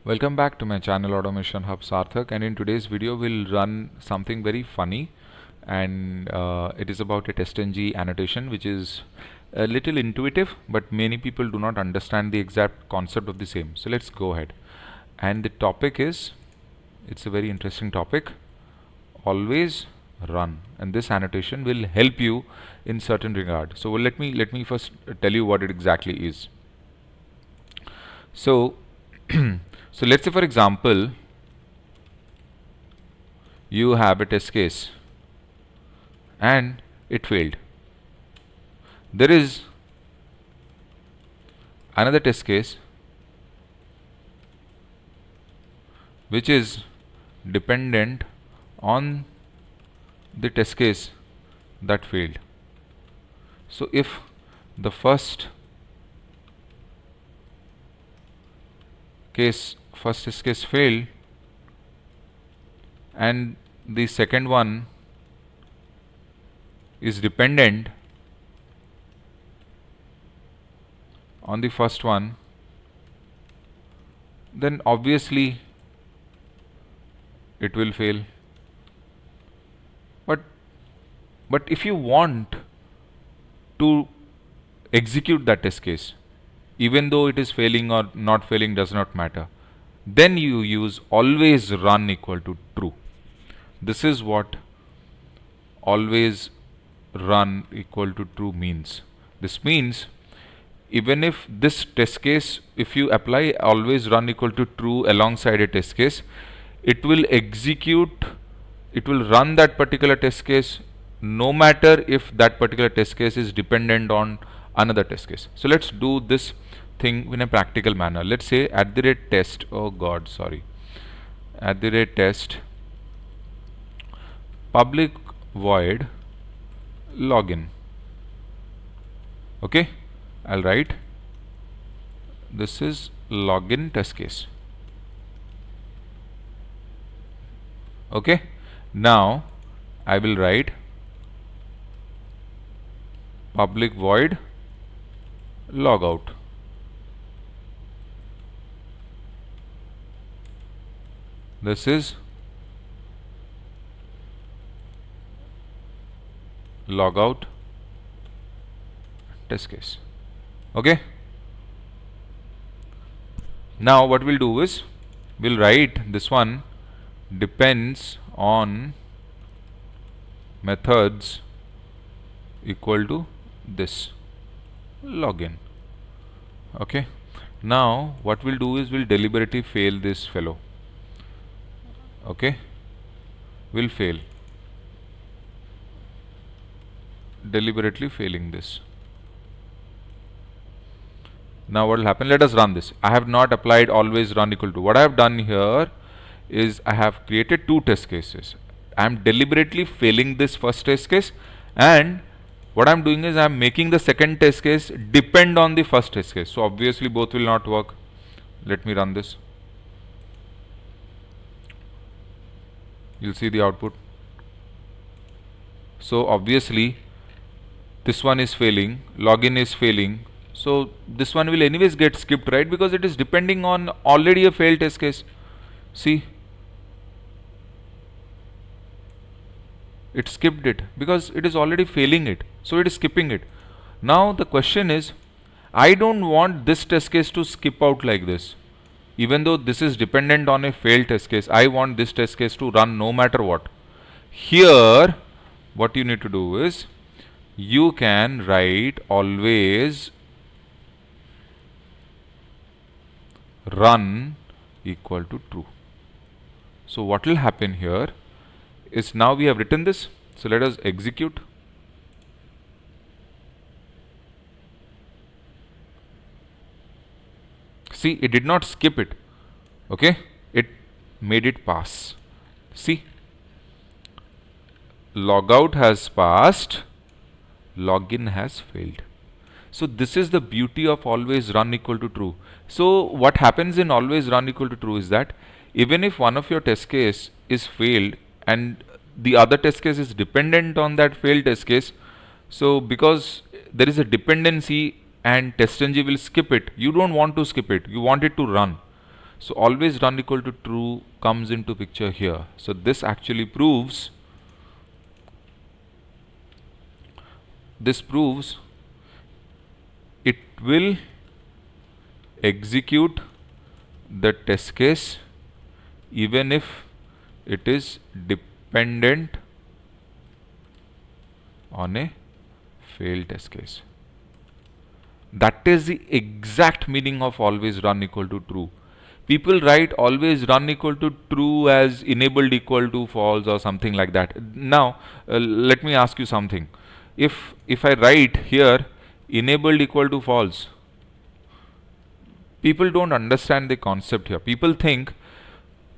Welcome back to my channel Automation Hub Sarthak, and in today's video we'll run something very funny, and it is about a testng annotation which is a little intuitive, but many people do not understand the exact concept of the same. So let's go ahead, and the topic is, it's a very interesting topic, always run, and this annotation will help you in certain regard. So let me first tell you what it exactly is. So so let's say, for example, you have a test case and it failed. There is another test case which is dependent on the test case that failed. So if the first test case failed and the second one is dependent on the first one, then obviously it will fail. But if you want to execute that test case, even though it is failing or not failing does not matter, then you use always run equal to true. This is what always run equal to true means. This means even if this test case, if you apply always run equal to true alongside a test case, it will execute, it will run that particular test case no matter if that particular test case is dependent on another test case. So let's do this thing in a practical manner. Let's say @test, @test public void login. Okay, I'll write this is login test case. Okay, now I will write public void logout. This is logout test case. Okay, now what we'll do is we'll write this one depends on methods equal to this login. Okay, now what we'll do is we'll deliberately fail this fellow. Okay, we'll fail, deliberately failing this. Now what will happen? Let us run this. I have not applied always run equal to. What I have done here is I have created two test cases. I am deliberately failing this first test case, and what I am doing is I am making the second test case depend on the first test case. So obviously both will not work. Let me run this. You'll see the output. So obviously this one is failing, login is failing, so this one will anyways get skipped, right? Because it is depending on already a failed test case. See, it skipped it because it is already failing it, so it is skipping it. Now the question is, I don't want this test case to skip out like this. Even though this is dependent on a failed test case, I want this test case to run no matter what. Here what you need to do is you can write always run equal to true. So what will happen here is, now we have written this, so let us execute. See, it did not skip it. Okay, it made it pass. See, logout has passed, login has failed. So this is the beauty of always run equal to true. So what happens in always run equal to true is that even if one of your test case is failed and the other test case is dependent on that failed test case, so because there is a dependency and testng will skip it, you don't want to skip it, you want it to run. So always run equal to true comes into picture here. So this actually proves, it will execute the test case even if it is dependent on a failed test case. That is the exact meaning of always run equal to true. People write always run equal to true as enabled equal to false or something like that. Now, let me ask you something. If I write here enabled equal to false, people don't understand the concept here. People think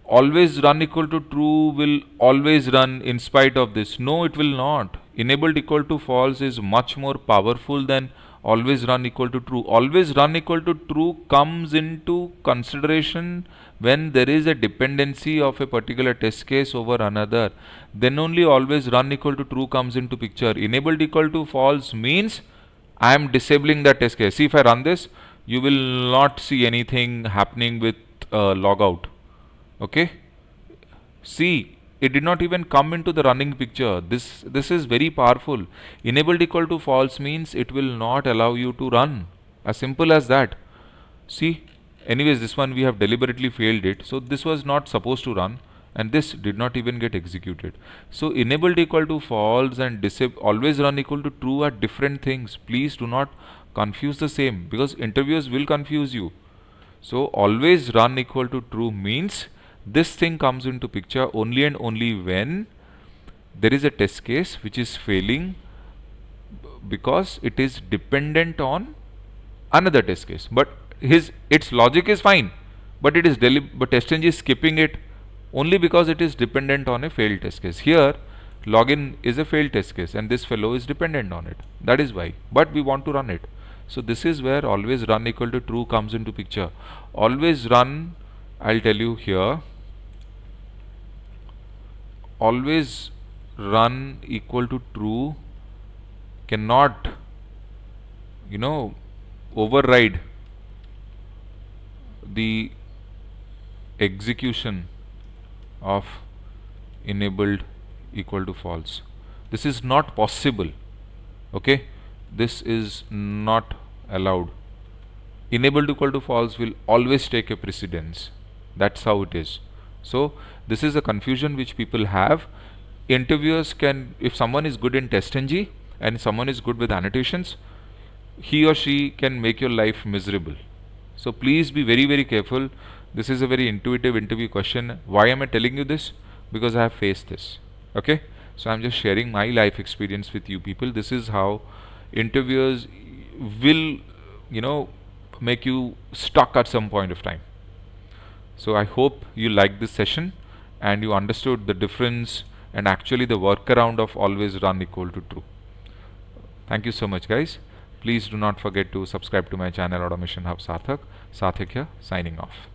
always run equal to true will always run in spite of this. No, it will not. Enabled equal to false is much more powerful than always run equal to true. Always run equal to true comes into consideration when there is a dependency of a particular test case over another. Then only always run equal to true comes into picture. Enabled equal to false means I am disabling the test case. See, if I run this, you will not see anything happening with logout. Okay, see, it did not even come into the running picture. This is very powerful. Enabled equal to false means it will not allow you to run, as simple as that. See, anyways, this one we have deliberately failed it, so this was not supposed to run, and this did not even get executed. So enabled equal to false and always run equal to true are different things. Please do not confuse the same, because interviewers will confuse you. So always run equal to true means this thing comes into picture only and only when there is a test case which is failing because it is dependent on another test case. But its logic is fine, but it is but TestNG is skipping it only because it is dependent on a failed test case. Here login is a failed test case and this fellow is dependent on it. That is why. But we want to run it. So this is where always run equal to true comes into picture. Always run, I'll tell you here, always run equal to true cannot, override the execution of enabled equal to false. This is not possible. Okay, this is not allowed. Enabled equal to false will always take a precedence. That's how it is. So this is a confusion which people have. Interviewers can, if someone is good in TestNG and someone is good with annotations, he or she can make your life miserable. So please be very, very careful. This is a very intuitive interview question. Why am I telling you this? Because I have faced this. Okay, so I'm just sharing my life experience with you people. This is how interviewers will, make you stuck at some point of time. So I hope you liked this session and you understood the difference and actually the workaround of always run equal to true. Thank you so much, guys. Please do not forget to subscribe to my channel Automation Hub Sarthak. Sarthak here, signing off.